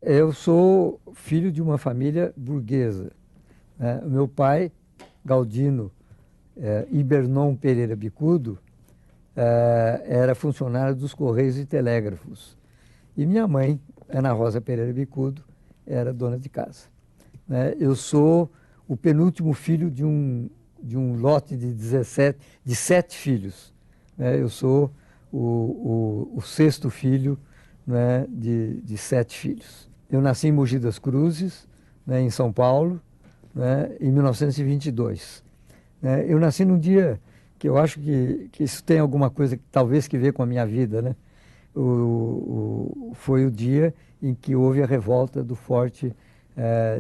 Eu sou filho de uma família burguesa, né? O meu pai, Galdino Ibernon Pereira Bicudo, era funcionário dos Correios e Telégrafos. E minha mãe, Ana Rosa Pereira Bicudo, era dona de casa, né? Eu sou o penúltimo filho de um lote de 7 filhos, né? Eu sou o sexto filho, né, de 7 filhos. Eu nasci em Mogi das Cruzes, né, em São Paulo, né, em 1922. Eu nasci num dia que eu acho que isso tem alguma coisa talvez que ver com a minha vida, né? Foi o dia em que houve a revolta do Forte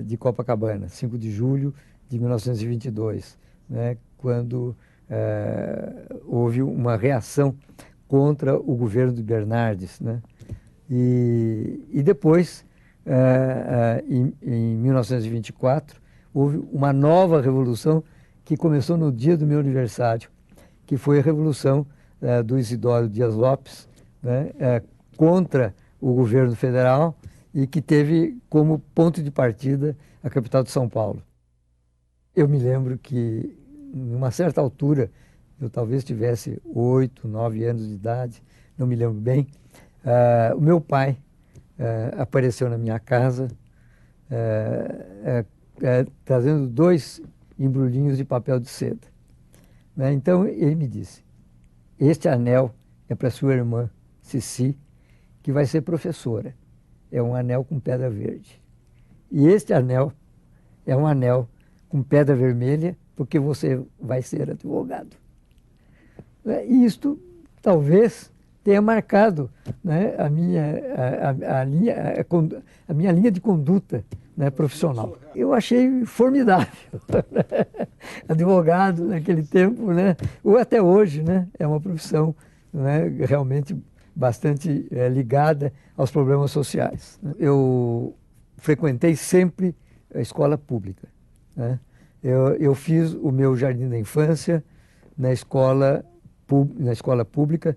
de Copacabana, 5 de julho de 1922, né? Quando houve uma reação contra o governo de Bernardes, né? E depois, em 1924, houve uma nova revolução que começou no dia do meu aniversário, que foi a revolução do Isidoro Dias Lopes, né, contra o governo federal e que teve como ponto de partida a capital de São Paulo. Eu me lembro que, em uma certa altura, eu talvez tivesse 8, 9 anos de idade, não me lembro bem, o meu pai apareceu na minha casa trazendo 2 embrulhinhos de papel de seda, né? Então ele me disse: este anel é para sua irmã Cici, que vai ser professora. É um anel com pedra verde. E este anel é um anel com pedra vermelha, porque você vai ser advogado. E isto talvez tenha marcado, né, a minha linha de conduta, né, profissional. Eu achei formidável. Advogado naquele tempo, né, ou até hoje, né, é uma profissão, né, realmente bastante ligada aos problemas sociais, né? Eu frequentei sempre a escola pública, né? Eu fiz o meu jardim da infância na escola pública,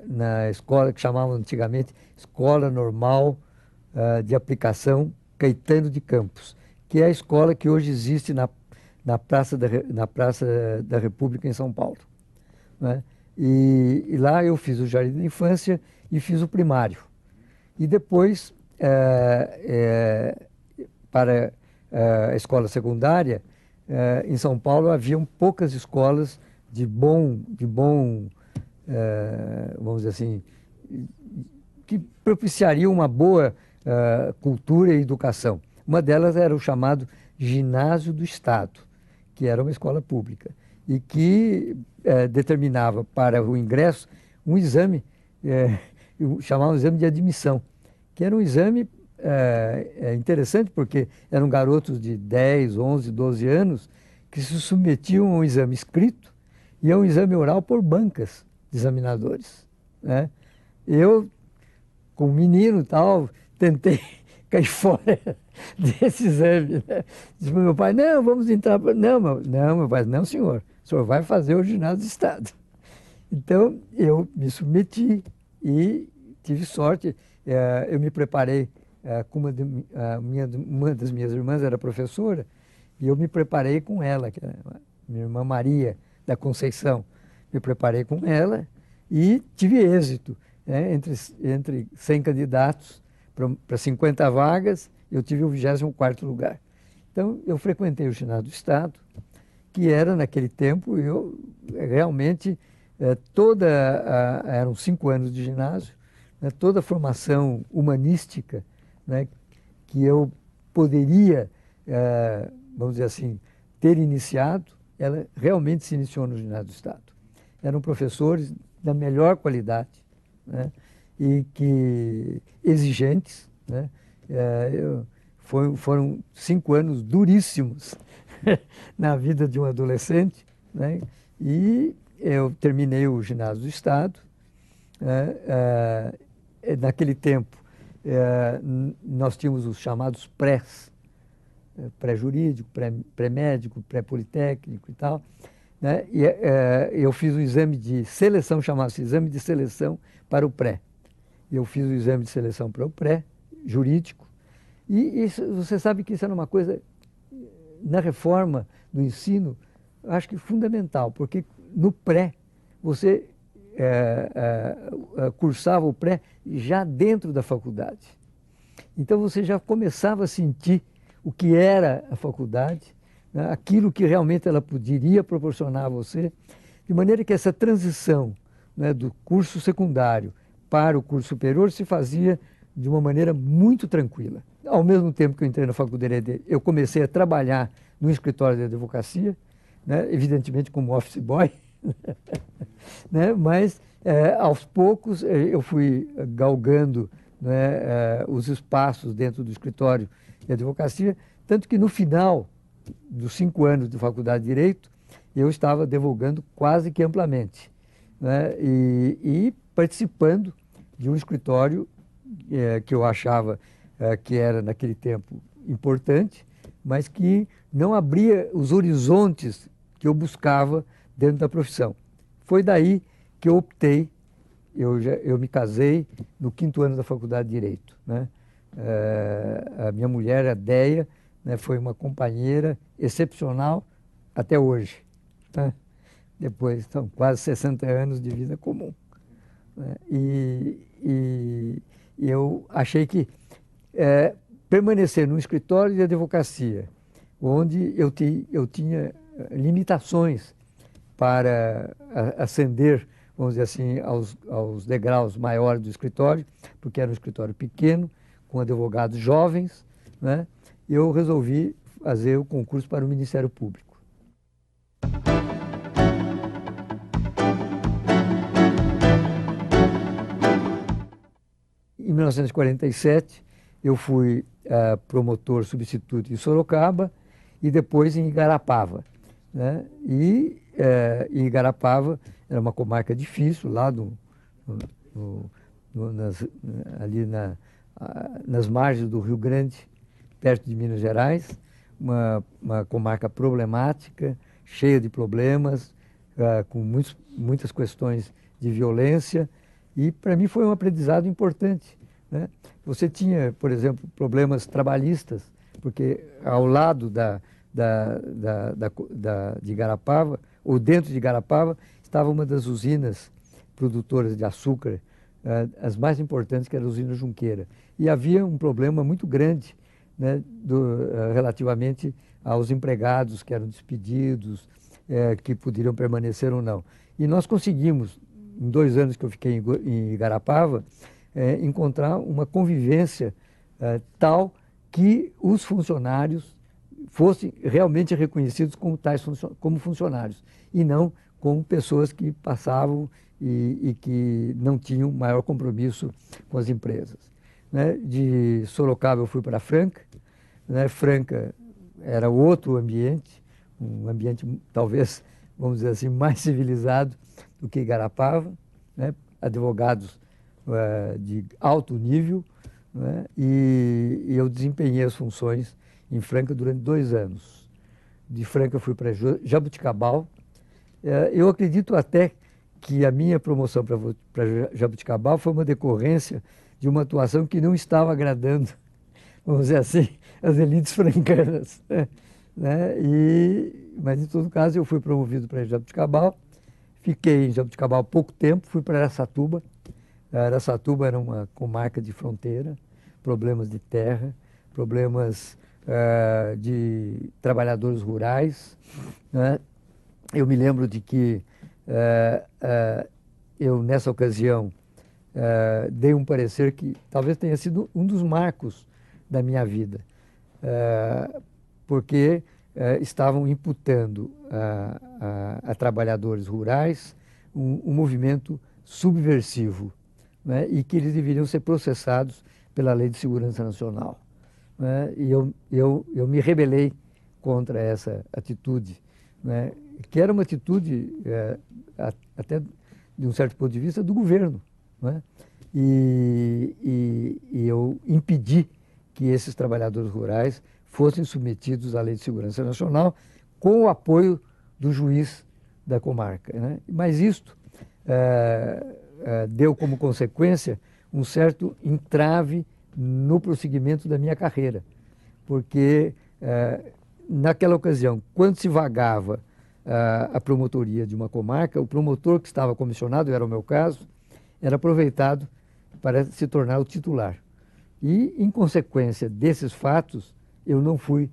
na escola que chamavam antigamente Escola Normal de Aplicação Caetano de Campos, que é a escola que hoje existe na Praça da República em São Paulo, né? E lá eu fiz o jardim da infância e fiz o primário. E depois, para a escola secundária, em São Paulo haviam poucas escolas vamos dizer assim, que propiciariam uma boa cultura e educação. Uma delas era o chamado Ginásio do Estado, que era uma escola pública e que determinava para o ingresso um exame, chamado exame de admissão, que era um exame interessante porque eram garotos de 10, 11, 12 anos que se submetiam a um exame escrito e a um exame oral por bancas de examinadores, né? Eu, como menino e tal, tentei cair fora desse exame, né? Disse para meu pai: não, vamos entrar. Não, meu pai, não, senhor, o senhor vai fazer o ginásio do Estado. Então, eu me submeti e tive sorte. Eu me preparei com uma das minhas irmãs era professora, e eu me preparei com ela, que é minha irmã Maria da Conceição. Me preparei com ela e tive êxito, né? Entre 100 candidatos para 50 vagas, eu tive o 24º lugar. Então, eu frequentei o ginásio do Estado, que era, naquele tempo, eu realmente, eram 5 anos de ginásio, né, toda a formação humanística, né, que eu poderia, vamos dizer assim, ter iniciado, ela realmente se iniciou no ginásio do Estado. Eram professores da melhor qualidade, né, e que exigentes, né? Foram 5 anos duríssimos na vida de um adolescente, né? E eu terminei o ginásio do Estado, né? Naquele tempo, nós tínhamos os chamados prés, pré-jurídico, pré-médico, pré-politécnico e tal, né? E eu fiz um exame de seleção, chamava-se exame de seleção para o pré. Eu fiz o exame de seleção para o pré, jurídico. E você sabe que isso era uma coisa, na reforma do ensino, acho que fundamental, porque no pré, você cursava o pré já dentro da faculdade. Então você já começava a sentir o que era a faculdade, né, aquilo que realmente ela poderia proporcionar a você, de maneira que essa transição, né, do curso secundário para o curso superior se fazia de uma maneira muito tranquila. Ao mesmo tempo que eu entrei na faculdade, eu comecei a trabalhar no escritório de advocacia, né, evidentemente como office boy, né, mas aos poucos eu fui galgando, né, os espaços dentro do escritório de advocacia, tanto que no final dos 5 anos de faculdade de Direito, eu estava divulgando quase que amplamente, né, e participando de um escritório que eu achava que era, naquele tempo, importante, mas que não abria os horizontes que eu buscava dentro da profissão. Foi daí que eu optei, eu me casei no 5º ano da faculdade de Direito, né? A minha mulher, a Deia, né, foi uma companheira excepcional até hoje, né? Depois, são quase 60 anos de vida comum, né? E eu achei que permanecer num escritório de advocacia, onde eu tinha limitações para ascender, vamos dizer assim, aos degraus maiores do escritório, porque era um escritório pequeno, com advogados jovens, né? Eu resolvi fazer o concurso para o Ministério Público. Em 1947, eu fui promotor substituto em Sorocaba e depois em Igarapava, né? E Igarapava era uma comarca difícil, lá ali nas margens do Rio Grande, perto de Minas Gerais, uma comarca problemática, cheia de problemas, com muitas questões de violência, e para mim foi um aprendizado importante, né? Você tinha, por exemplo, problemas trabalhistas, porque ao lado de Igarapava, ou dentro de Igarapava, estava uma das usinas produtoras de açúcar, as mais importantes, que era a usina Junqueira. E havia um problema muito grande, né, relativamente aos empregados que eram despedidos, que poderiam permanecer ou não. E nós conseguimos, em 2 anos que eu fiquei em Igarapava, encontrar uma convivência tal que os funcionários fossem realmente reconhecidos como tais como funcionários, e não como pessoas que passavam e que não tinham maior compromisso com as empresas, né? De Sorocaba eu fui para Franca, né? Franca era outro ambiente, um ambiente talvez, vamos dizer assim, mais civilizado do que Igarapava, né? Advogados de alto nível, né? E eu desempenhei as funções em Franca durante 2 anos. De Franca eu fui para Jaboticabal. Eu acredito até que a minha promoção para Jaboticabal foi uma decorrência de uma atuação que não estava agradando, vamos dizer assim, as elites francanas, né? Mas, em todo caso, eu fui promovido para Jaboticabal, fiquei em Jaboticabal pouco tempo, fui para Araçatuba. Araçatuba era uma comarca de fronteira, problemas de terra, problemas de trabalhadores rurais, né? Eu me lembro de que eu, nessa ocasião, dei um parecer que talvez tenha sido um dos marcos da minha vida, porque estavam imputando a trabalhadores rurais um movimento subversivo, né? E que eles deveriam ser processados pela Lei de Segurança Nacional, né? E eu me rebelei contra essa atitude, né? Que era uma atitude, até de um certo ponto de vista, do governo, né? E eu impedi que esses trabalhadores rurais fossem submetidos à Lei de Segurança Nacional com o apoio do juiz da comarca, né? Mas isto deu como consequência um certo entrave no prosseguimento da minha carreira, porque naquela ocasião, quando se vagava a promotoria de uma comarca, o promotor que estava comissionado, era o meu caso, era aproveitado para se tornar o titular. E, em consequência desses fatos, eu não fui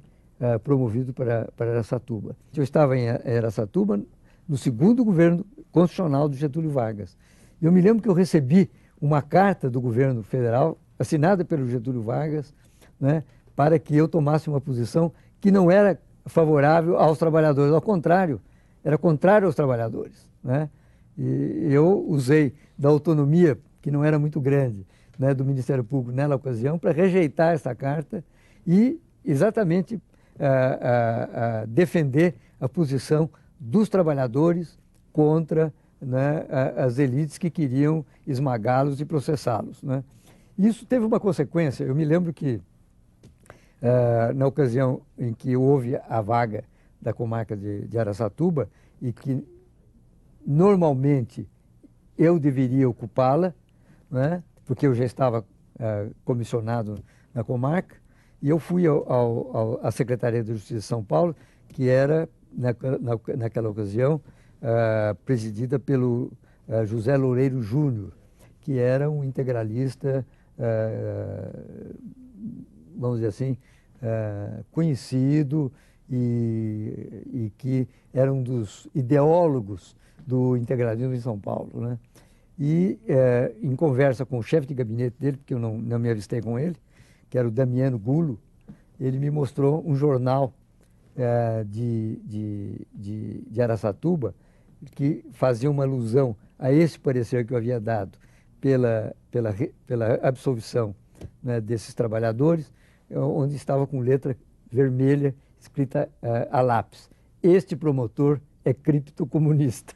promovido para Araçatuba. Eu estava em Araçatuba no segundo governo constitucional do Getúlio Vargas. Eu me lembro que eu recebi uma carta do governo federal, assinada pelo Getúlio Vargas, né, para que eu tomasse uma posição que não era favorável aos trabalhadores, ao contrário, era contrário aos trabalhadores, né? E eu usei da autonomia, que não era muito grande, né, do Ministério Público naquela ocasião, para rejeitar essa carta e exatamente defender a posição dos trabalhadores contra, né, as elites que queriam esmagá-los e processá-los, né? Isso teve uma consequência. Eu me lembro que, na ocasião em que houve a vaga da comarca de Araçatuba, e que normalmente eu deveria ocupá-la, né, porque eu já estava comissionado na comarca, e eu fui à Secretaria de Justiça de São Paulo, que era, naquela ocasião, presidida pelo José Loureiro Júnior, que era um integralista, vamos dizer assim, conhecido e que era um dos ideólogos do integralismo em São Paulo, né? E, em conversa com o chefe de gabinete dele, porque eu não me avistei com ele, que era o Damiano Gulo, ele me mostrou um jornal de Araçatuba que fazia uma alusão a esse parecer que eu havia dado pela absolvição, né, desses trabalhadores, onde estava com letra vermelha escrita a lápis: este promotor é criptocomunista.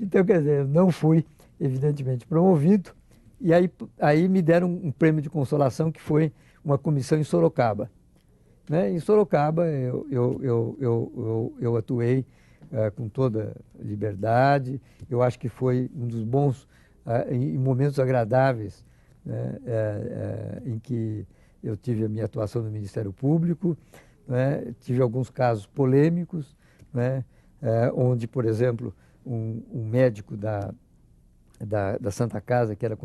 Então, quer dizer, eu não fui, evidentemente, promovido, e aí me deram um prêmio de consolação, que foi uma comissão em Sorocaba, né? Em Sorocaba eu atuei com toda liberdade. Eu acho que foi um dos bons, em momentos agradáveis, né, em que eu tive a minha atuação no Ministério Público, né? Tive alguns casos polêmicos, né, onde, por exemplo, um médico da Santa Casa, que era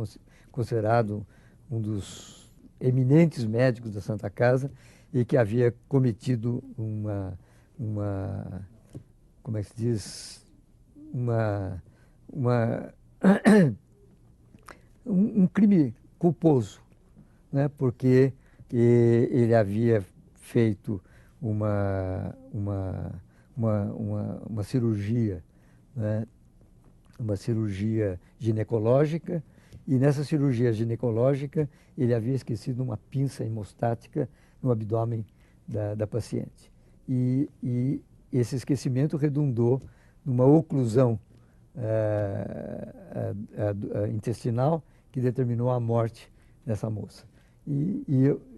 considerado um dos eminentes médicos da Santa Casa e que havia cometido como é que se diz, um crime culposo, né, porque ele havia feito uma cirurgia, né, uma cirurgia ginecológica, e nessa cirurgia ginecológica ele havia esquecido uma pinça hemostática no abdômen da paciente. E esse esquecimento redundou numa oclusão intestinal que determinou a morte dessa moça.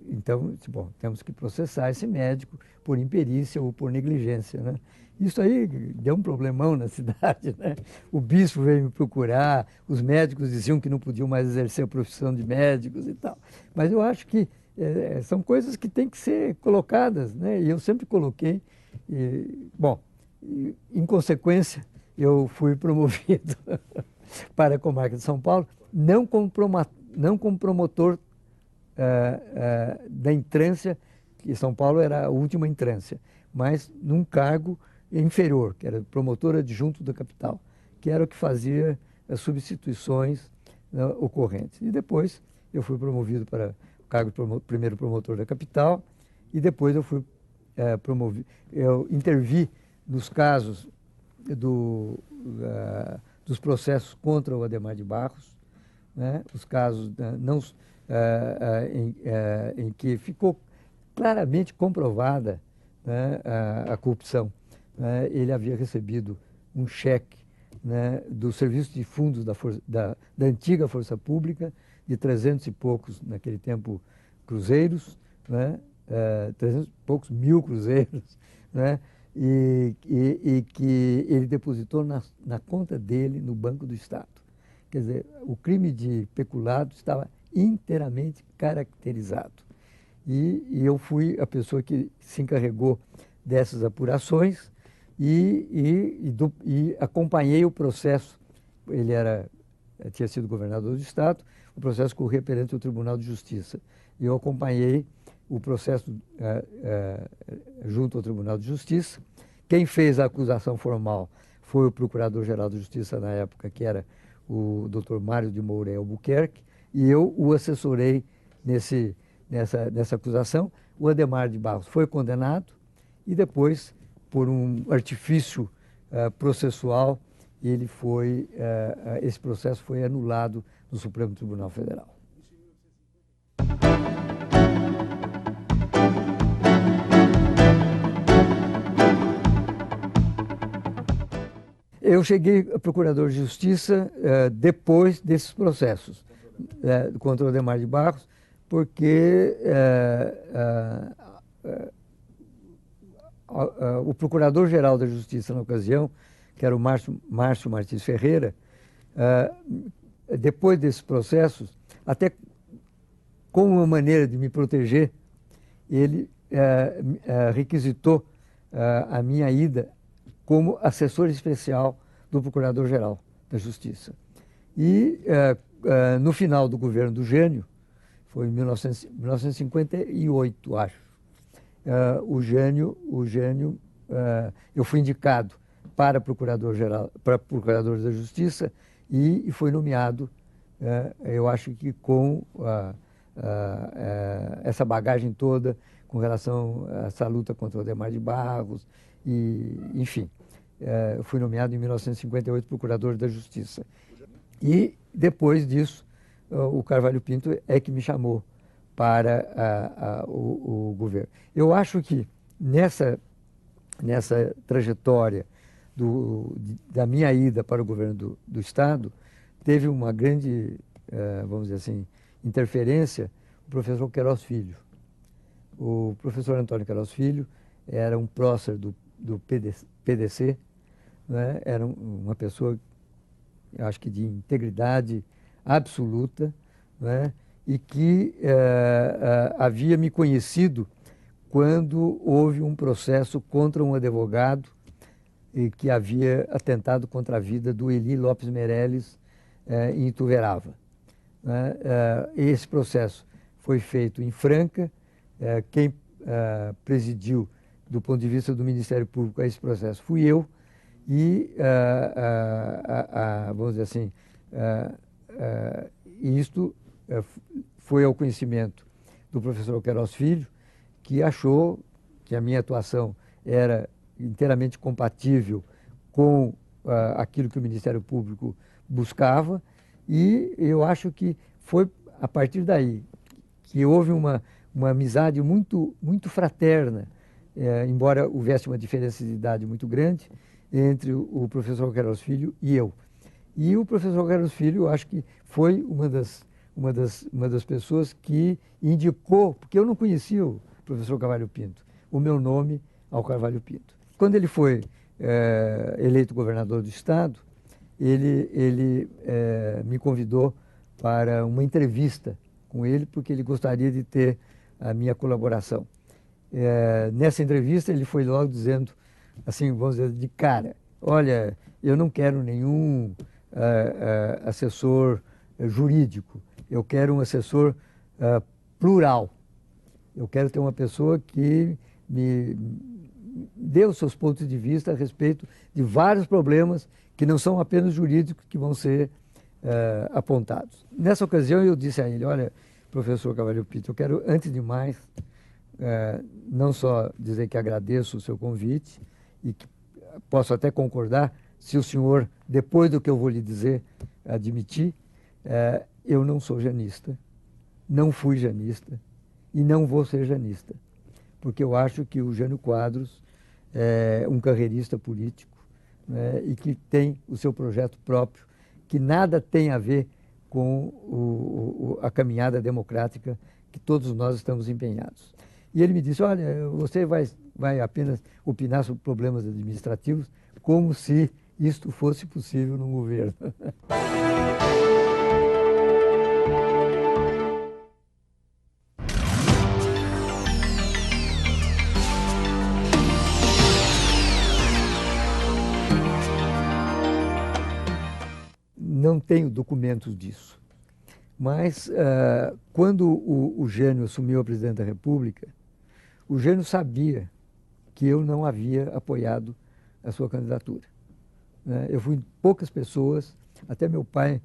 Então, bom, temos que processar esse médico por imperícia ou por negligência, né? Isso aí deu um problemão na cidade, né? O bispo veio me procurar, os médicos diziam que não podiam mais exercer a profissão de médicos e tal. Mas eu acho que são coisas que têm que ser colocadas, né? E eu sempre coloquei. Bom, em consequência, eu fui promovido para a comarca de São Paulo, não como promotor da entrância, que São Paulo era a última entrância, mas num cargo inferior, que era promotor adjunto da capital, que era o que fazia as substituições, né, ocorrentes. E depois eu fui promovido para o cargo de primeiro promotor da capital, e depois eu fui promovido. Eu intervi nos casos dos processos contra o Adhemar de Barros, né, os casos em que ficou claramente comprovada, né, a corrupção. Ele havia recebido um cheque, né, do Serviço de Fundos da antiga Força Pública, de 300 e poucos, naquele tempo, cruzeiros, né, 300 e poucos mil cruzeiros, né, e que ele depositou na conta dele no Banco do Estado. Quer dizer, o crime de peculado estava inteiramente caracterizado. E eu fui a pessoa que se encarregou dessas apurações e acompanhei o processo. Ele tinha sido governador do Estado, o processo corria perante o Tribunal de Justiça. E eu acompanhei o processo junto ao Tribunal de Justiça. Quem fez a acusação formal foi o Procurador-Geral da Justiça na época, que era o Dr. Mário de Moura Albuquerque, e eu o assessorei nessa acusação. O Adhemar de Barros foi condenado e depois, por um artifício processual, esse processo foi anulado no Supremo Tribunal Federal. Eu cheguei a procurador de justiça depois desses processos contra o Adhemar de Barros, porque o procurador-geral da Justiça na ocasião, que era o Márcio Martins Ferreira, depois desses processos, até como uma maneira de me proteger, ele requisitou a minha ida como assessor especial do Procurador-Geral da Justiça. E no final do governo do Jânio, foi em 1958, acho, eu fui indicado para Procurador-Geral, para Procurador da Justiça e foi nomeado, eu acho que com essa bagagem toda com relação a essa luta contra o Adhemar de Barros, e, enfim, fui nomeado em 1958 Procurador da Justiça. E depois disso, o Carvalho Pinto é que me chamou para o governo. Eu acho que nessa trajetória da minha ida para o governo do Estado, teve uma grande, vamos dizer assim, interferência o professor Queiroz Filho. O professor Antônio Queiroz Filho era um prócer do PDC, né? Era uma pessoa, eu acho que de integridade absoluta, né? E que havia me conhecido quando houve um processo contra um advogado que havia atentado contra a vida do Eli Lopes Meirelles em Ituverava. Né? Esse processo foi feito em Franca. Quem presidiu, do ponto de vista do Ministério Público, esse processo fui eu, e, vamos dizer assim, isto foi ao conhecimento do professor Queiroz Filho, que achou que a minha atuação era inteiramente compatível com aquilo que o Ministério Público buscava, e eu acho que foi a partir daí que houve uma amizade muito fraterna, embora houvesse uma diferença de idade muito grande entre o professor Queiroz Filho e eu. E o professor Queiroz Filho, eu acho que foi uma das pessoas que indicou, porque eu não conhecia o professor Carvalho Pinto, o meu nome ao Carvalho Pinto. Quando ele foi eleito governador do Estado, ele me convidou para uma entrevista com ele, porque ele gostaria de ter a minha colaboração. Nessa entrevista, ele foi logo dizendo, assim, vamos dizer, de cara, olha, eu não quero nenhum assessor jurídico, eu quero um assessor plural. Eu quero ter uma pessoa que me dê os seus pontos de vista a respeito de vários problemas que não são apenas jurídicos que vão ser apontados. Nessa ocasião, eu disse a ele, olha, professor Carvalho Pinto, eu quero, antes de mais, não só dizer que agradeço o seu convite e que posso até concordar, se o senhor, depois do que eu vou lhe dizer, admitir, eu não sou janista, não fui janista e não vou ser janista, porque eu acho que o Jânio Quadros é um carreirista político, né, e que tem o seu projeto próprio, que nada tem a ver com a caminhada democrática que todos nós estamos empenhados. E ele me disse, olha, você vai apenas opinar sobre problemas administrativos, como se isto fosse possível no governo. Não tenho documentos disso, mas quando o Jânio assumiu a presidência da República, o Jânio sabia que eu não havia apoiado a sua candidatura. Eu fui em poucas pessoas, até meu pai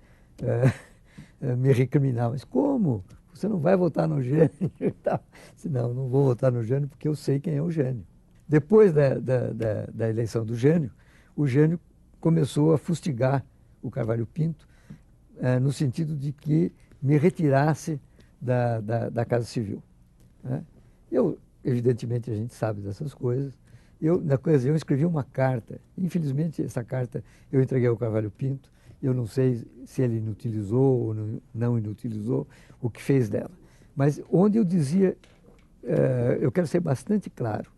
me recriminava, mas como? Você não vai votar no Jânio? Disse, não, não vou votar no Jânio porque eu sei quem é o Jânio. Depois da eleição do Jânio, o Jânio começou a fustigar o Carvalho Pinto, no sentido de que me retirasse da Casa Civil. Eu, evidentemente, a gente sabe dessas coisas. Eu, na ocasião, escrevi uma carta. Infelizmente, essa carta eu entreguei ao Carvalho Pinto. Eu não sei se ele inutilizou ou não inutilizou, o que fez dela. Mas onde eu dizia, eu quero ser bastante claro,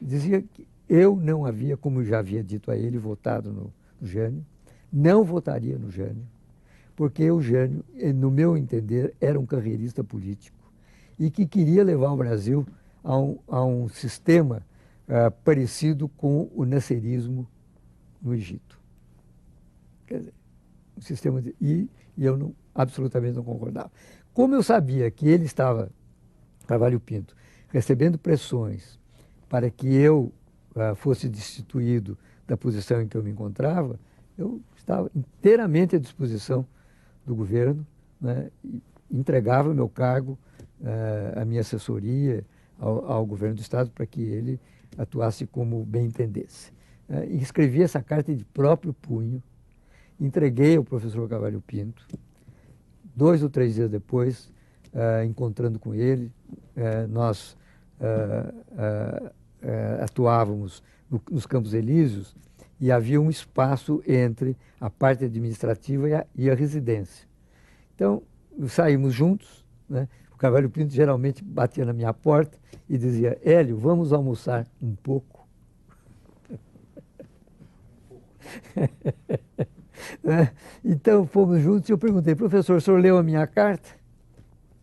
dizia que eu não havia, como eu já havia dito a ele, votado no Jânio, não votaria no Jânio, porque o Jânio, no meu entender, era um carreirista político e que queria levar o Brasil a um sistema parecido com o nascerismo no Egito. Quer dizer, um sistema e eu não, absolutamente não concordava. Como eu sabia que ele estava, Carvalho Pinto, recebendo pressões para que eu fosse destituído da posição em que eu me encontrava, eu estava inteiramente à disposição do governo, né, e entregava o meu cargo, a minha assessoria ao governo do Estado para que ele atuasse como bem entendesse. E escrevi essa carta de próprio punho, entreguei ao professor Carvalho Pinto. 2 ou 3 dias depois, encontrando com ele, nós atuávamos nos Campos Elíseos e havia um espaço entre a parte administrativa e a residência. Então, saímos juntos, né? O Carvalho Pinto geralmente batia na minha porta e dizia, Hélio, vamos almoçar um pouco? Então, fomos juntos e eu perguntei, professor, o senhor leu a minha carta?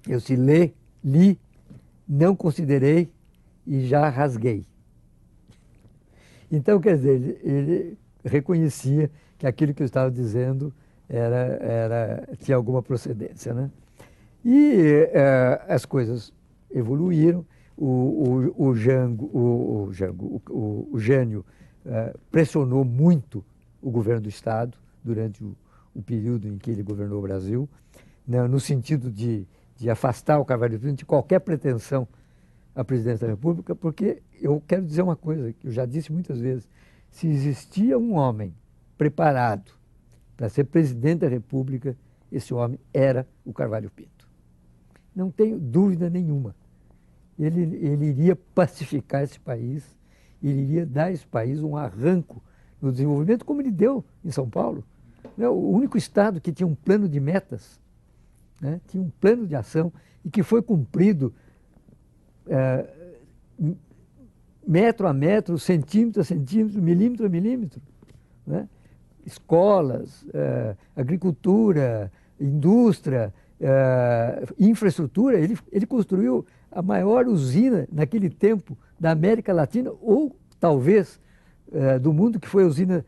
Eu se li, não considerei e já rasguei. Então, quer dizer, ele reconhecia que aquilo que eu estava dizendo tinha alguma procedência, né? E as coisas evoluíram. O Jânio pressionou muito o governo do Estado durante o período em que ele governou o Brasil, né, no sentido de afastar o Carvalho Pinto de qualquer pretensão à presidência da República, porque eu quero dizer uma coisa que eu já disse muitas vezes: se existia um homem preparado para ser presidente da República, esse homem era o Carvalho Pinto. Não tenho dúvida nenhuma. Ele iria pacificar esse país, ele iria dar a esse país um arranco no desenvolvimento, como ele deu em São Paulo. O único estado que tinha um plano de metas, né? Tinha um plano de ação e que foi cumprido metro a metro, centímetro a centímetro, milímetro a milímetro, né? Escolas, agricultura, indústria, infraestrutura. Ele construiu a maior usina naquele tempo da América Latina, ou talvez do mundo, que foi a usina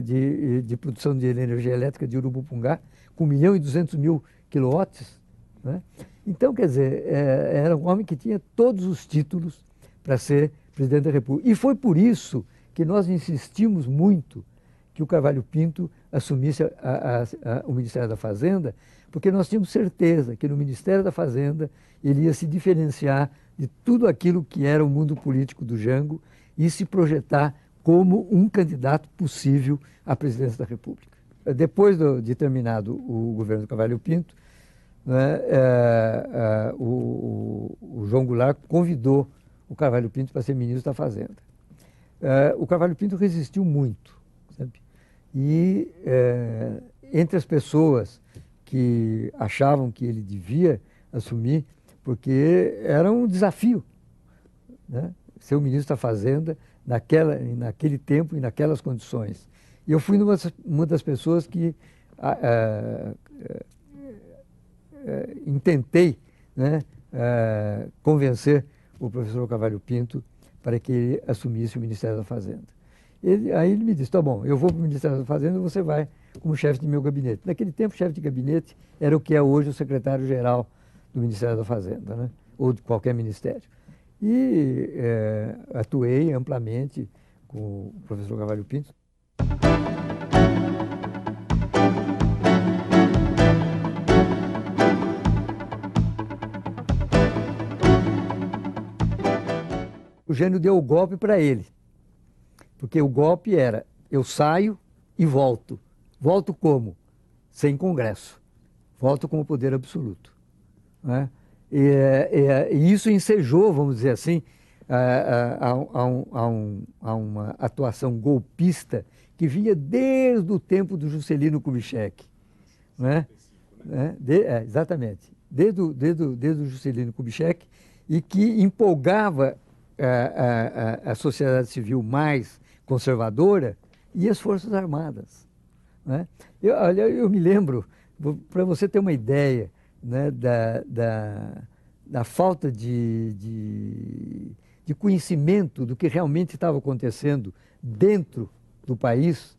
de produção de energia elétrica de Urubupungá, com 1.200.000 quilowatts, né? Então, quer dizer, era um homem que tinha todos os títulos para ser presidente da República. E foi por isso que nós insistimos muito que o Carvalho Pinto assumisse o Ministério da Fazenda, porque nós tínhamos certeza que no Ministério da Fazenda ele ia se diferenciar de tudo aquilo que era o mundo político do Jango e se projetar como um candidato possível à presidência da República. Depois de terminado o governo do Carvalho Pinto, né, o João Goulart convidou o Carvalho Pinto para ser ministro da Fazenda. O Carvalho Pinto resistiu muito, sabe? E entre as pessoas que achavam que ele devia assumir, porque era um desafio, né, ser o ministro da Fazenda naquele tempo e naquelas condições. E eu fui uma das pessoas que intentei, né, convencer o professor Carvalho Pinto para que ele assumisse o Ministério da Fazenda. Aí ele me disse, tá bom, eu vou para o Ministério da Fazenda e você vai como chefe de meu gabinete. Naquele tempo, chefe de gabinete era o que é hoje o secretário-geral do Ministério da Fazenda, né? Ou de qualquer ministério. E atuei amplamente com o professor Carvalho Pinto. O Jânio deu o golpe para ele, porque o golpe era, eu saio e volto. Volto como? Sem Congresso. Volto com o poder absoluto. Né? E isso ensejou, vamos dizer assim, a uma atuação golpista que vinha desde o tempo do Juscelino Kubitschek. Né? Exatamente. Desde o Juscelino Kubitschek, e que empolgava a sociedade civil mais conservadora e as Forças Armadas. Né? Eu me lembro, para você ter uma ideia, né, da falta de conhecimento do que realmente estava acontecendo dentro do país,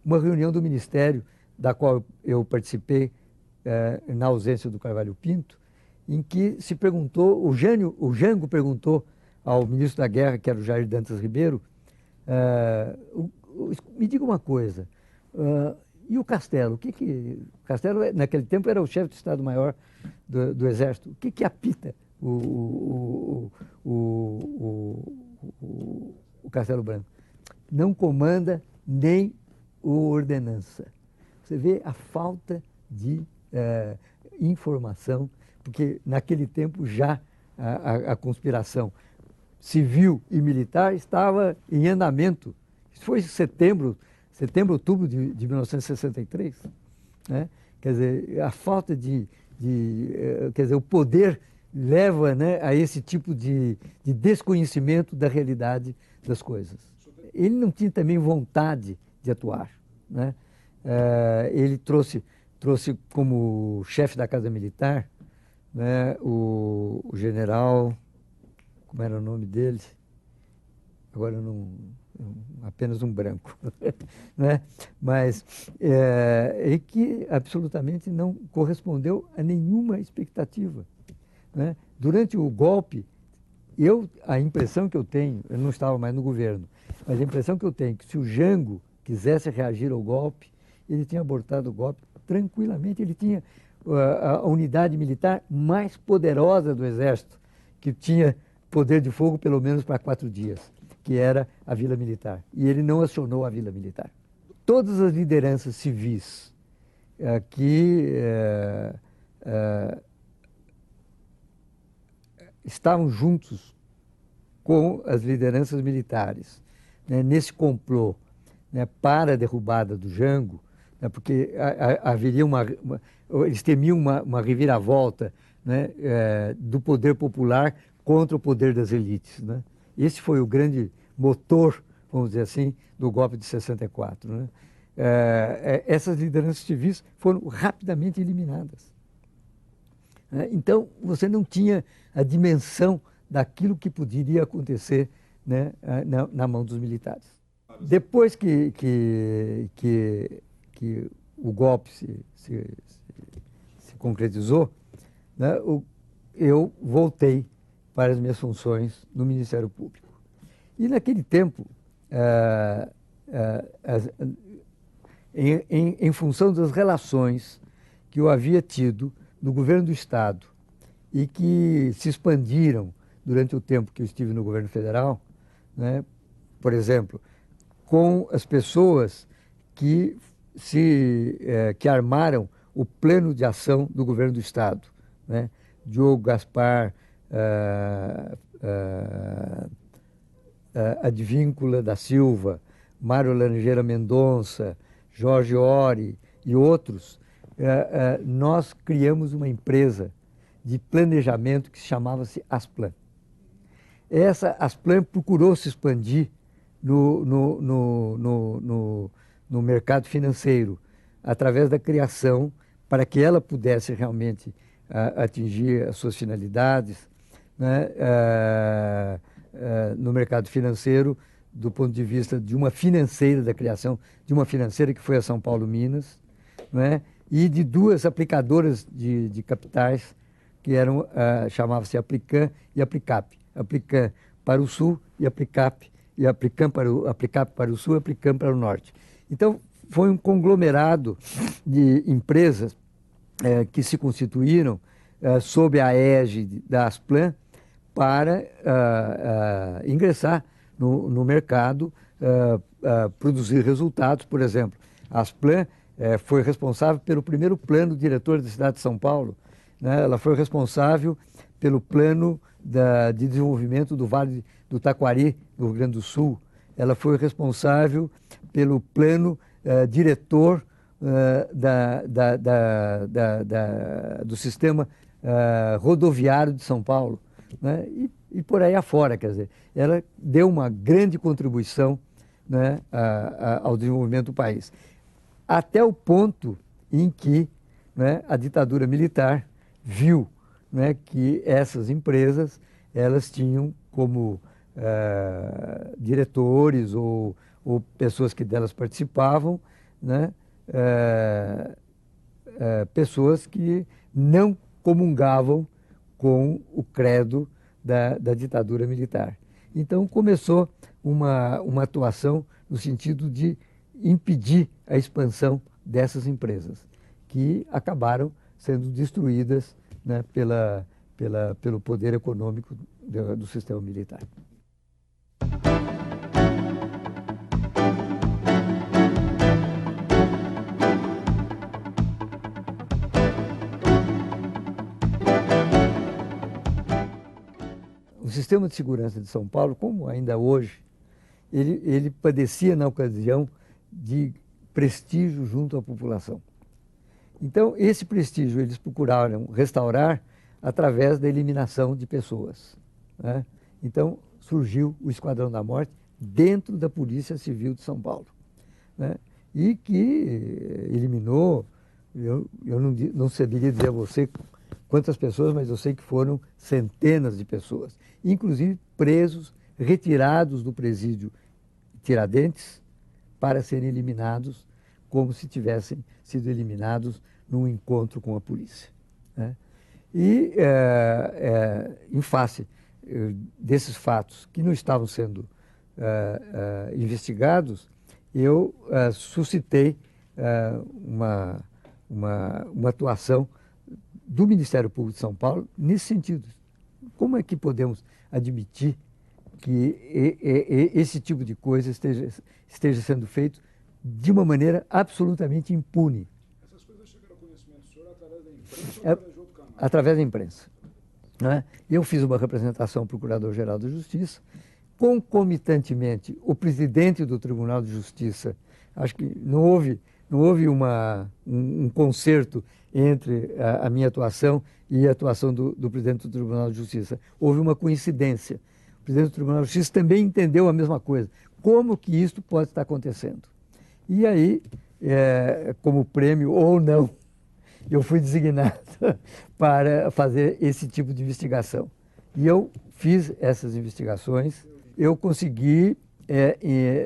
uma reunião do Ministério, da qual eu participei na ausência do Carvalho Pinto, em que se perguntou, o Jango perguntou ao ministro da Guerra, que era o Jair Dantas Ribeiro, me diga uma coisa, e o Castelo? O Castelo, naquele tempo, era o chefe do Estado-Maior do Exército. O que apita o Castelo Branco? Não comanda nem o ordenança. Você vê a falta de informação, porque naquele tempo já a conspiração civil e militar estava em andamento. Isso foi em setembro, outubro de 1963. Né? Quer dizer, a falta quer dizer, o poder leva, né, a esse tipo de desconhecimento da realidade das coisas. Ele não tinha também vontade de atuar. Né? Ele trouxe como chefe da Casa Militar, né, o general, como era o nome dele? Agora não, apenas um branco, né? Mas que absolutamente não correspondeu a nenhuma expectativa. Né? Durante o golpe, a impressão que eu tenho, eu não estava mais no governo, mas a impressão que eu tenho é que se o Jango quisesse reagir ao golpe, ele tinha abortado o golpe tranquilamente. Ele tinha a unidade militar mais poderosa do Exército, que tinha poder de fogo pelo menos para 4 dias, que era a Vila Militar. E ele não acionou a Vila Militar. Todas as lideranças civis que estavam juntos com as lideranças militares, né, nesse complô, né, para a derrubada do Jango, né, porque haveria eles temiam uma reviravolta, né, do poder popular contra o poder das elites. Né? Esse foi o grande motor, vamos dizer assim, do golpe de 64. Né? Essas lideranças civis foram rapidamente eliminadas. Então, você não tinha a dimensão daquilo que poderia acontecer, né, na mão dos militares. Depois que o golpe se concretizou, né, eu voltei para as minhas funções no Ministério Público. E naquele tempo, em função das relações que eu havia tido no governo do Estado e que se expandiram durante o tempo que eu estive no governo federal, né, por exemplo, com as pessoas que armaram o plano de ação do governo do Estado, né? Diogo Gaspar, Advíncula da Silva, Mário Laranjeira Mendonça, Jorge Ori e outros, nós criamos uma empresa de planejamento que chamava-se Asplan. Essa Asplan procurou se expandir no mercado financeiro, através da criação, para que ela pudesse realmente atingir as suas finalidades, né, no mercado financeiro, do ponto de vista de uma financeira, da criação de uma financeira que foi a São Paulo Minas, né, e de duas aplicadoras de capitais, que eram, chamava-se Aplicam e Aplicap. Aplicam para o sul e Aplicap Aplicap para o sul e Aplicam para o norte. Então, foi um conglomerado de empresas que se constituíram sob a égide da Asplan para ingressar no mercado, produzir resultados. Por exemplo, a Asplan foi responsável pelo primeiro plano diretor da cidade de São Paulo, né? Ela foi responsável pelo plano de desenvolvimento do Vale do Taquari, no Rio Grande do Sul. Ela foi responsável pelo plano diretor do sistema rodoviário de São Paulo, né? E por aí afora, quer dizer, ela deu uma grande contribuição, né, ao desenvolvimento do país, até o ponto em que, né, a ditadura militar viu, né, que essas empresas elas tinham como diretores ou pessoas que delas participavam, né, pessoas que não comungavam com o credo da ditadura militar. Então começou uma atuação no sentido de impedir a expansão dessas empresas, que acabaram sendo destruídas, né, pelo poder econômico do sistema militar. O sistema de segurança de São Paulo, como ainda hoje, ele padecia na ocasião de prestígio junto à população. Então, esse prestígio eles procuraram restaurar através da eliminação de pessoas, né? Então, surgiu o Esquadrão da Morte dentro da Polícia Civil de São Paulo, né? E que eliminou, eu não saberia dizer a você quantas pessoas, mas eu sei que foram centenas de pessoas, inclusive presos, retirados do presídio Tiradentes para serem eliminados como se tivessem sido eliminados num encontro com a polícia, né? E, em face desses fatos que não estavam sendo investigados, eu suscitei uma atuação do Ministério Público de São Paulo nesse sentido. Como é que podemos admitir que esse tipo de coisa esteja sendo feito de uma maneira absolutamente impune? Essas coisas chegaram ao conhecimento do senhor através da imprensa ou através de outro canal? Através da imprensa, né? Eu fiz uma representação ao Procurador-Geral da Justiça, concomitantemente o presidente do Tribunal de Justiça, acho que não houve um concerto entre a minha atuação e a atuação do presidente do Tribunal de Justiça. Houve uma coincidência. O presidente do Tribunal de Justiça também entendeu a mesma coisa. Como que isso pode estar acontecendo? E aí, como prêmio ou não, eu fui designado para fazer esse tipo de investigação. E eu fiz essas investigações. Eu consegui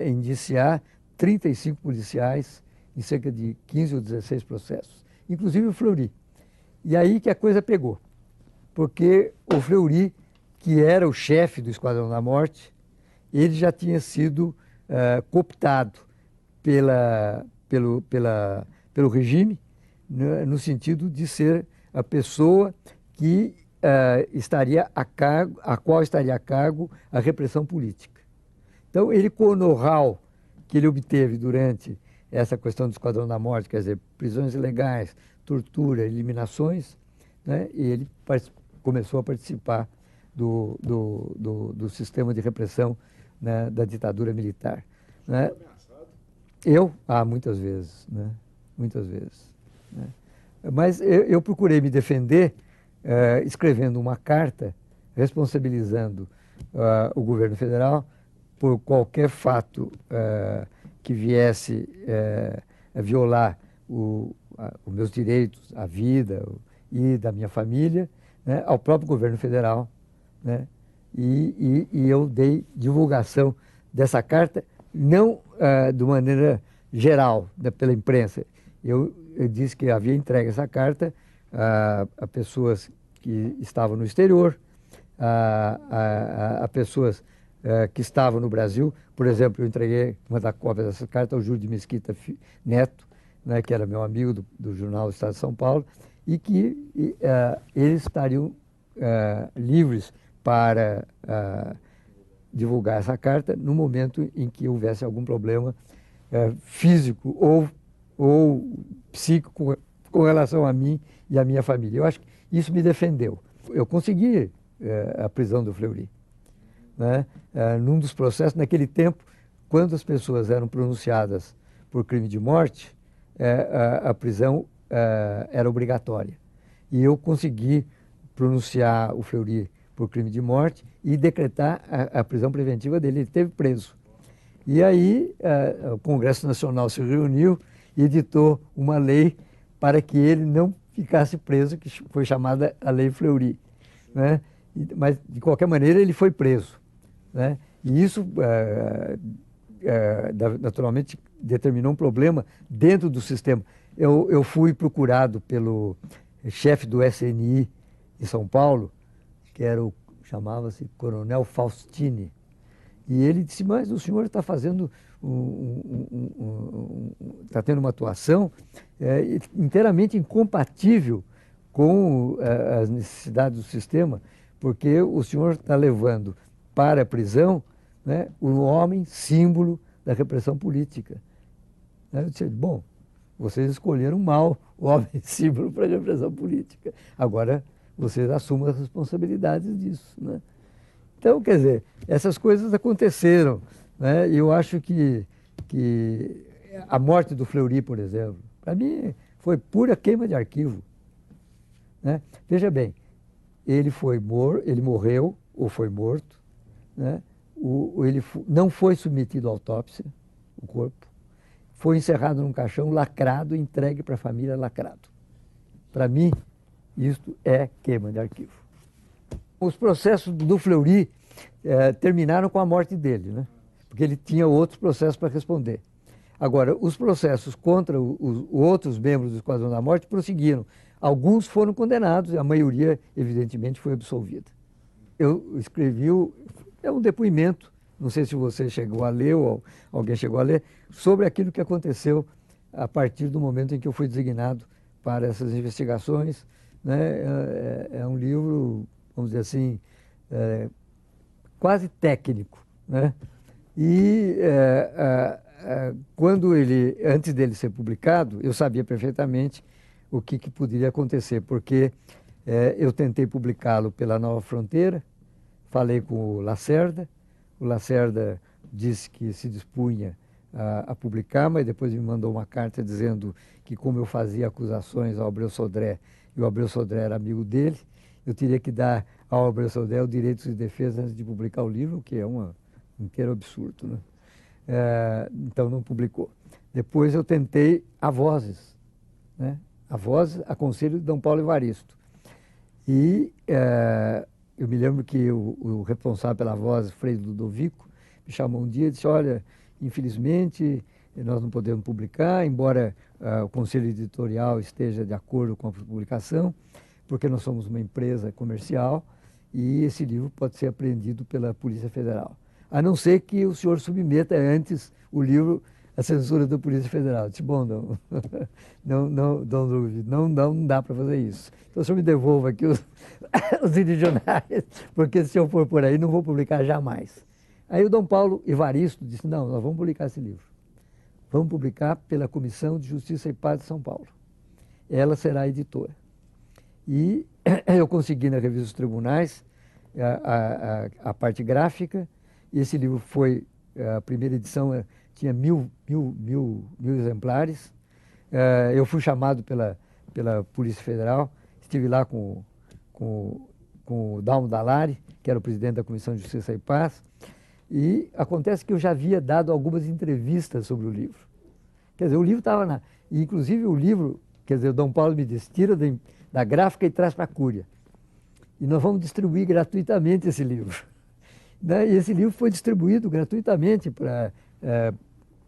indiciar 35 policiais em cerca de 15 ou 16 processos, inclusive o Fleury. E aí que a coisa pegou, porque o Fleury, que era o chefe do Esquadrão da Morte, ele já tinha sido cooptado pelo regime, né, no sentido de ser a pessoa que a qual estaria a cargo a repressão política. Então, ele, com o know-how que ele obteve durante essa questão do Esquadrão da Morte, quer dizer, prisões ilegais, tortura, eliminações, né, e ele começou a participar do sistema de repressão, né, da ditadura militar, né? Muitas vezes, né? Muitas vezes, né? Mas eu procurei me defender escrevendo uma carta responsabilizando o governo federal por qualquer fato que viesse violar os meus direitos, a vida e da minha família, né, ao próprio governo federal, né, e eu dei divulgação dessa carta, não de maneira geral, né, pela imprensa. Eu disse que havia entregue essa carta a pessoas que estavam no exterior, a pessoas que estavam no Brasil. Por exemplo, eu entreguei uma da cópia dessa carta ao Júlio de Mesquita Neto, né, que era meu amigo do jornal Estado de São Paulo, e que eles estariam livres para divulgar essa carta no momento em que houvesse algum problema físico ou psíquico com relação a mim e a minha família. Eu acho que isso me defendeu. Eu consegui a prisão do Fleury, né? Num dos processos, naquele tempo, quando as pessoas eram pronunciadas por crime de morte, a prisão era obrigatória. E eu consegui pronunciar o Fleury por crime de morte e decretar a prisão preventiva dele. Ele esteve preso. E aí o Congresso Nacional se reuniu e editou uma lei para que ele não ficasse preso, que foi chamada a Lei Fleury, né? Mas, de qualquer maneira, ele foi preso, né? E isso, naturalmente, determinou um problema dentro do sistema. Eu fui procurado pelo chefe do SNI em São Paulo, que chamava-se Coronel Faustini. E ele disse, mas o senhor está fazendo está tendo uma atuação inteiramente incompatível com as necessidades do sistema, porque o senhor está levando para a prisão, né, um homem símbolo da repressão política. Eu disse, bom, vocês escolheram mal o homem símbolo para a repressão política. Agora vocês assumem as responsabilidades disso, né? Então, quer dizer, essas coisas aconteceram, né? E eu acho que a morte do Fleury, por exemplo, para mim foi pura queima de arquivo, né? Veja bem, ele morreu ou foi morto, né? Não foi submetido à autópsia, o corpo, foi encerrado num caixão lacrado e entregue para a família lacrado. Para mim, isto é queima de arquivo. Os processos do Fleury terminaram com a morte dele, né? Porque ele tinha outros processos para responder. Agora, os processos contra os outros membros do Esquadrão da Morte prosseguiram. Alguns foram condenados, a maioria, evidentemente, foi absolvida. Eu escrevi um depoimento, não sei se você chegou a ler ou alguém chegou a ler, sobre aquilo que aconteceu a partir do momento em que eu fui designado para essas investigações, né? É um livro, vamos dizer assim, quase técnico, né? E antes dele ser publicado, eu sabia perfeitamente o que poderia acontecer, porque eu tentei publicá-lo pela Nova Fronteira, falei com o Lacerda disse que se dispunha a publicar, mas depois me mandou uma carta dizendo que, como eu fazia acusações ao Abreu Sodré, e o Abreu Sodré era amigo dele, eu teria que dar ao Abreu Sodré o direito de defesa antes de publicar o livro, o que é um inteiro absurdo, né? Então não publicou. Depois eu tentei a Vozes, né? A Vozes, a conselho de D. Paulo Evaristo. E eu me lembro que o responsável pela Vozes, Frei Ludovico, me chamou um dia e disse, olha, infelizmente nós não podemos publicar, embora o conselho editorial esteja de acordo com a publicação, porque nós somos uma empresa comercial e esse livro pode ser apreendido pela Polícia Federal. A não ser que o senhor submeta antes o livro à censura da Polícia Federal. Eu disse, bom, não dá para fazer isso. Então o senhor me devolva aqui os edicionários, porque se eu for por aí não vou publicar jamais. Aí o D. Paulo Evaristo disse, não, nós vamos publicar esse livro. Vamos publicar pela Comissão de Justiça e Paz de São Paulo. Ela será a editora. E eu consegui na Revista dos Tribunais a parte gráfica, e esse livro foi, a primeira edição tinha mil exemplares. Eu fui chamado pela Polícia Federal, estive lá com o Dalmo Dallari, que era o presidente da Comissão de Justiça e Paz, E acontece que eu já havia dado algumas entrevistas sobre o livro. Quer dizer, o livro estava na... Inclusive o livro, quer dizer, o Dom Paulo me disse, tira da gráfica e traz para a Cúria. E nós vamos distribuir gratuitamente esse livro. Né? E esse livro foi distribuído gratuitamente para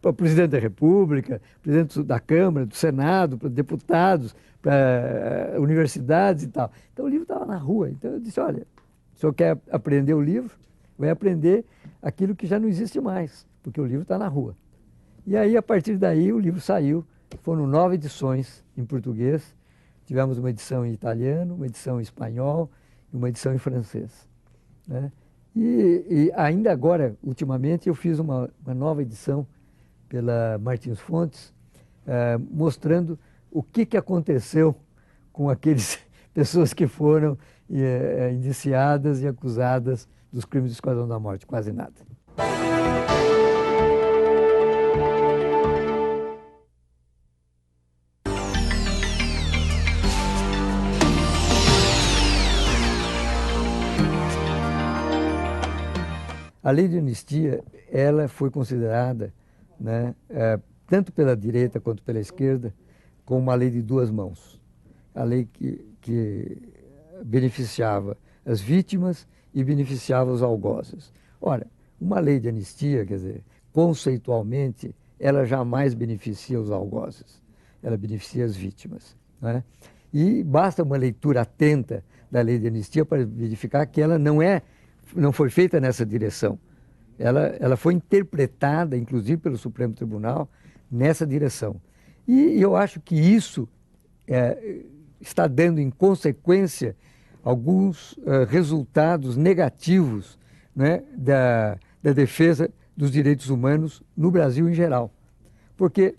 o presidente da República, presidente da Câmara, do Senado, para deputados, para universidades e tal. Então o livro estava na rua. Então eu disse, olha, se o senhor quer aprender o livro, vai aprender aquilo que já não existe mais, porque o livro está na rua. E aí, a partir daí, o livro saiu. Foram 9 edições em português. Tivemos uma edição em italiano, uma edição em espanhol e uma edição em francês. Né? E ainda agora, ultimamente, eu fiz uma nova edição pela Martins Fontes, mostrando o que aconteceu com aquelas pessoas que foram indiciadas e acusadas dos crimes do Esquadrão da Morte. Quase nada. A lei de anistia, ela foi considerada, né, tanto pela direita quanto pela esquerda, como uma lei de duas mãos. A lei que beneficiava as vítimas e beneficiava os algozes. Ora, uma lei de anistia, quer dizer, conceitualmente, ela jamais beneficia os algozes, ela beneficia as vítimas. Né? E basta uma leitura atenta da lei de anistia para verificar que ela não foi feita nessa direção. Ela foi interpretada, inclusive pelo Supremo Tribunal, nessa direção. E eu acho que isso está dando, em consequência, alguns resultados negativos, né, da defesa dos direitos humanos no Brasil em geral. Porque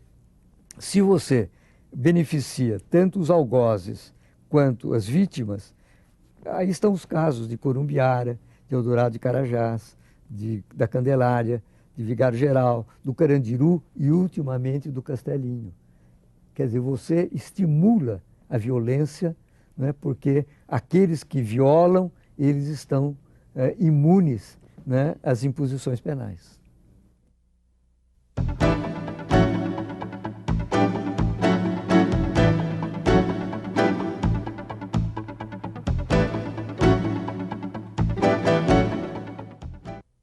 se você beneficia tanto os algozes quanto as vítimas, aí estão os casos de Corumbiara, de Eldorado de Carajás, da Candelária, de Vigário Geral, do Carandiru e, ultimamente, do Castelinho. Quer dizer, você estimula a violência, né, porque aqueles que violam, eles estão imunes, né, às imposições penais.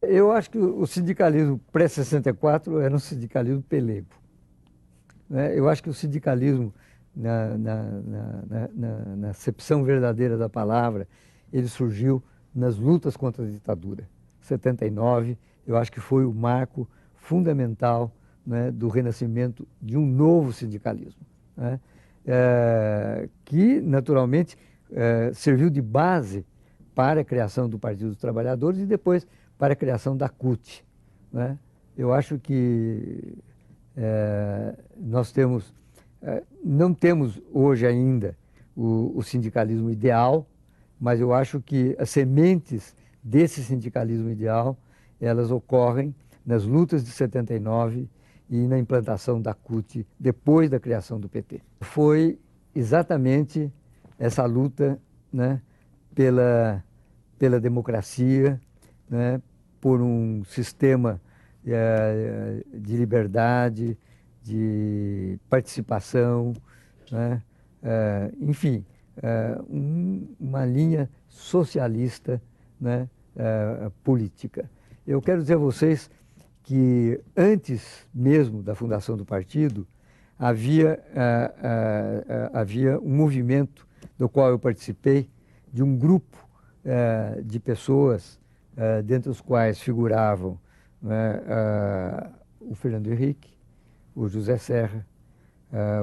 Eu acho que o sindicalismo pré-64 era um sindicalismo pelego. Né? Eu acho que o sindicalismo, na acepção verdadeira da palavra, ele surgiu nas lutas contra a ditadura. 79, eu acho que foi o marco fundamental, né, do renascimento de um novo sindicalismo, né? Que, naturalmente, serviu de base para a criação do Partido dos Trabalhadores e depois para a criação da CUT. Né? Eu acho que nós não temos hoje ainda o sindicalismo ideal, mas eu acho que as sementes desse sindicalismo ideal, elas ocorrem nas lutas de 79 e na implantação da CUT depois da criação do PT. Foi exatamente essa luta, né, pela democracia, né, por um sistema de liberdade, de participação, né, enfim, uma linha socialista, né, política. Eu quero dizer a vocês que antes mesmo da fundação do partido, havia um movimento do qual eu participei, de um grupo de pessoas, dentre os quais figuravam, né, o Fernando Henrique, o José Serra,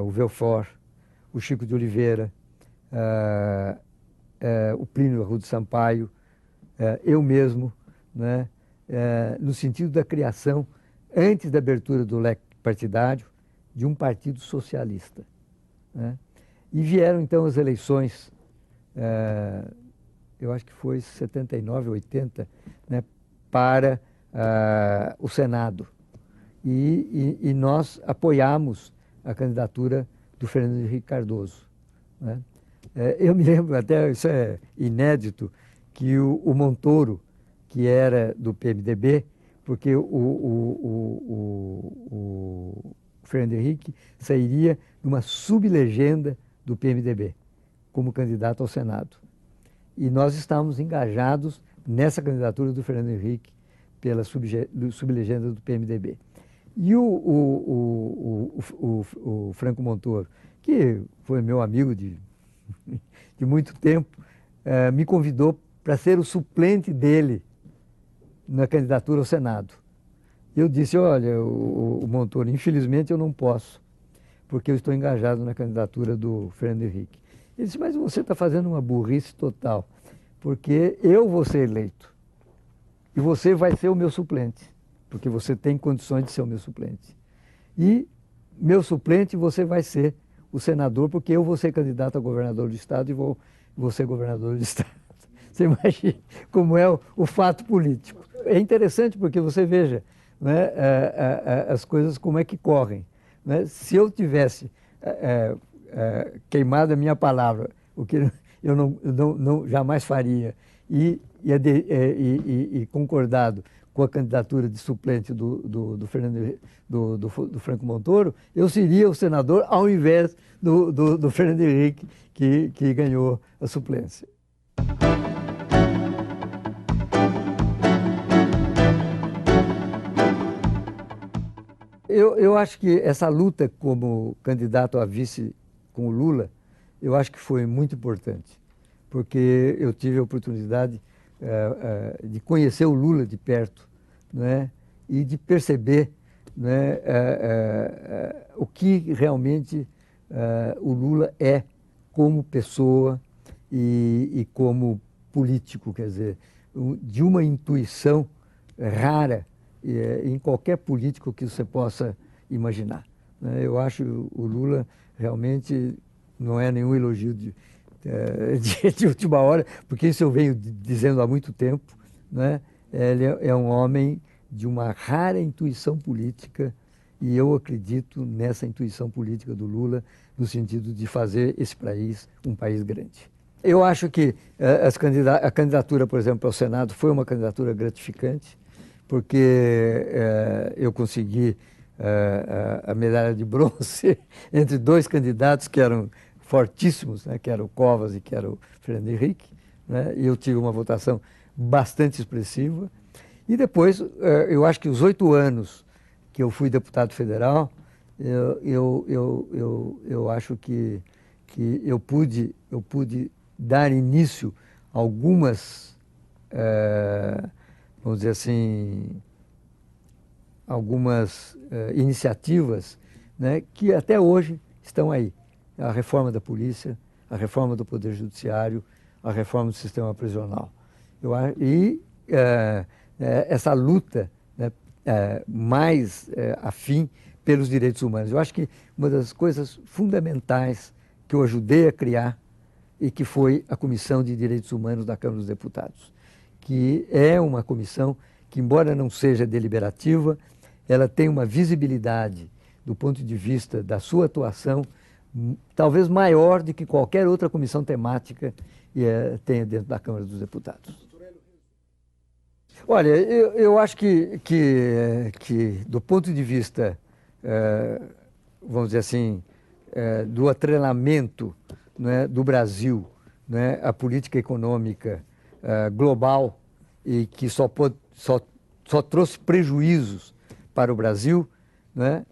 o Belfort, o Chico de Oliveira, o Plínio Arruda Sampaio, eu mesmo, né, no sentido da criação, antes da abertura do leque partidário, de um partido socialista. Né? E vieram então as eleições, eu acho que foi 79, 80, né, para o Senado. E nós apoiamos a candidatura do Fernando Henrique Cardoso. Né? Eu me lembro, até isso é inédito, que o Montoro, que era do PMDB, porque o Fernando Henrique sairia numa sublegenda do PMDB, como candidato ao Senado. E nós estávamos engajados nessa candidatura do Fernando Henrique pela sublegenda do PMDB. E o Franco Montoro, que foi meu amigo de muito tempo, me convidou para ser o suplente dele na candidatura ao Senado. Eu disse, olha, o Montoro, infelizmente eu não posso, porque eu estou engajado na candidatura do Fernando Henrique. Ele disse, mas você está fazendo uma burrice total, porque eu vou ser eleito e você vai ser o meu suplente, porque você tem condições de ser o meu suplente. E meu suplente você vai ser o senador, porque eu vou ser candidato a governador do estado e vou ser governador do estado. Você imagina como é o fato político. É interessante porque você veja, né, as coisas como é que correm. Né? Se eu tivesse queimado a minha palavra, o que eu não jamais faria, e concordado com a candidatura de suplente do Franco Montoro, eu seria o senador ao invés do Fernando Henrique, que ganhou a suplência. Eu acho que essa luta como candidato a vice com o Lula, eu acho que foi muito importante, porque eu tive a oportunidade de conhecer o Lula de perto, né, e de perceber, né, o que realmente o Lula é como pessoa e como político, quer dizer, de uma intuição rara em qualquer político que você possa imaginar. Eu acho o Lula realmente não é nenhum elogio de última hora, porque isso eu venho dizendo há muito tempo, né? Ele é um homem de uma rara intuição política e eu acredito nessa intuição política do Lula no sentido de fazer esse país um país grande. Eu acho que a candidatura, por exemplo, ao Senado foi uma candidatura gratificante, porque eu consegui a medalha de bronze entre dois candidatos que eram fortíssimos, né, que era o Covas e que era o Fernando Henrique, né, e eu tive uma votação bastante expressiva. E depois, eu acho que os 8 anos que eu fui deputado federal, eu acho que eu pude dar início a algumas, vamos dizer assim, algumas iniciativas, né, que até hoje estão aí. A reforma da polícia, a reforma do Poder Judiciário, a reforma do sistema prisional. Essa luta, né, mais afim pelos direitos humanos. Eu acho que uma das coisas fundamentais que eu ajudei a criar e que foi a Comissão de Direitos Humanos da Câmara dos Deputados, que é uma comissão que, embora não seja deliberativa, ela tem uma visibilidade do ponto de vista da sua atuação talvez maior do que qualquer outra comissão temática tenha dentro da Câmara dos Deputados. Olha, eu acho que do ponto de vista, vamos dizer assim, do atrelamento, né, do Brasil, né, à política econômica global e que só trouxe prejuízos para o Brasil, né,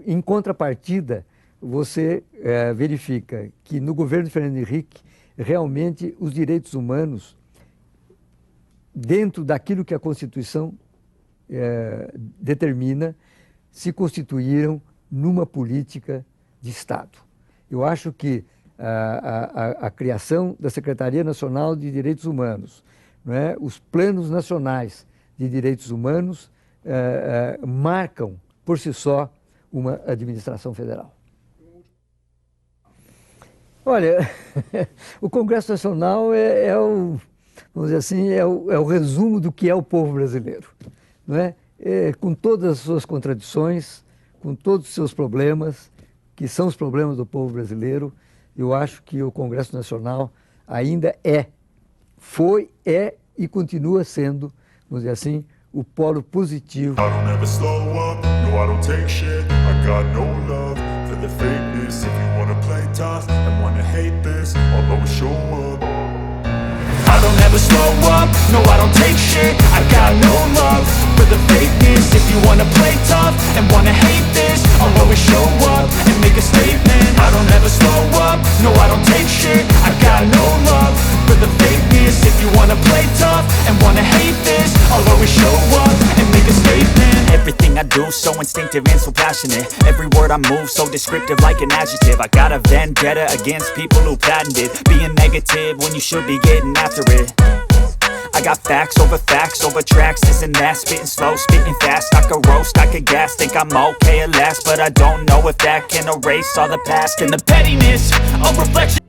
em contrapartida, você verifica que no governo de Fernando Henrique, realmente os direitos humanos, dentro daquilo que a Constituição determina, se constituíram numa política de Estado. Eu acho que a criação da Secretaria Nacional de Direitos Humanos, né, os planos nacionais de direitos humanos marcam, por si só, uma administração federal. Olha, o Congresso Nacional vamos dizer assim, é o resumo do que é o povo brasileiro, não é? Com todas as suas contradições, com todos os seus problemas, que são os problemas do povo brasileiro, eu acho que o Congresso Nacional ainda foi e continua sendo, vamos dizer assim, o polo positivo. I don't ever slow up, no I don't take shit. I got no love for the fakeness. If you wanna play tough and wanna hate this, I'll always show up. I don't ever slow up, no I don't take shit. I got no love for the fakeness. If you wanna play tough and wanna hate this, I'll always show up and make a statement. I don't ever slow up, no I don't take shit. I got no love for the fakeness. If you wanna play tough and wanna hate this, I'll always show up and make a statement. Everything I do so instinctive and so passionate. Every word I move so descriptive like an adjective. I got a vendetta against people who patented being negative when you should be getting after it. I got facts over tracks, this and that. Spitting slow, spitting fast, I could roast, I could gas. Think I'm okay at last, but I don't know if that can erase all the past. And the pettiness, a reflection